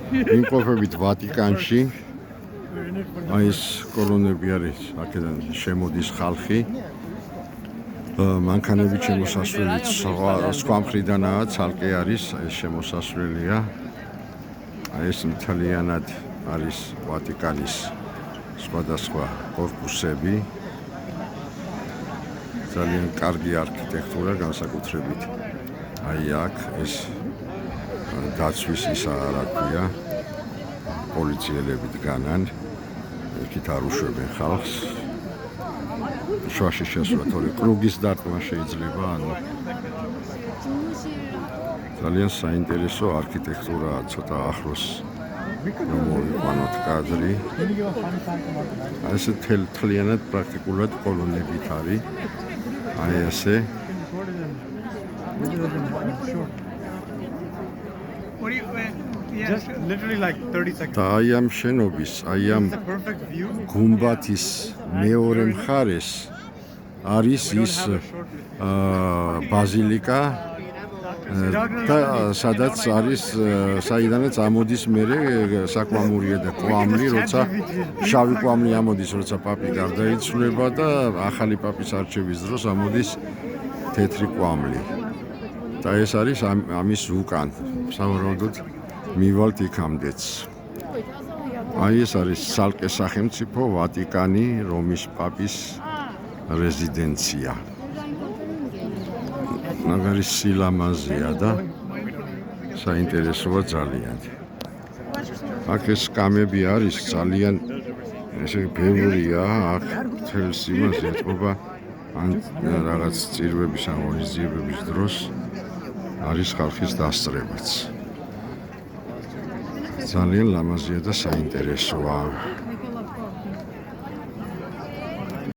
იმყოფებით ვატიკანში. აი ეს კოლონები არის, აქედან შემოდის ხალხი. მანქანებით შემოსასვლელი სხვა მხრიდანაა, ცალკე არის ეს შემოსასვლელია. აი ეს მთლიანად არის ვატიკანის სხვადასხვა კორპუსები. ძალიან კარგი არქიტექტურა განსაკუთრებით. აი აქ ეს დაცვის ისა რა ქვია, პოლიციელები დგანან, იქით არ უშვებენ ხალხს. შუაში შესვლა თორე კრუგის დარტყმა შეიძლება, ანუ ძალიან საინტერესო არქიტექტურაა, ცოტა ახლოს მოვიყვანოთ კადრი. ესე მთლიანად პრაქტიკულად კოლონებით არის. აი ესე. Just literally like 30 seconds. და აი ამ შენობის, აი ამ It's a perfect view. გუმბათის მეორე მხარეს არის ის ბაზილიკა და სადაც არის საიდანაც ამოდის მერე საკვამურია და კვამლი, როცა შავი კვამლი ამოდის, როცა პაპი გარდაიცვლება და ახალი პაპის არჩევის დროს ამოდის თეთრი კვამლი. და ეს არის ამის უკან. სავარაუდოდ მივალთ იქამდეც. აი ეს არის ცალკე სახელმწიფო ვატიკანი, რომის პაპის რეზიდენცია. მაგარი სილამაზეა და საინტერესოა ძალიან. აქ ეს სკამები არის ძალიან ესე ბევრია, აქ მთელს იმას ეთყობა ან რაღაც წირვების ან ღონისძიებების დროს არის ხალხის დასწრებაც. ძალიან ლამაზია და საინტერესოა.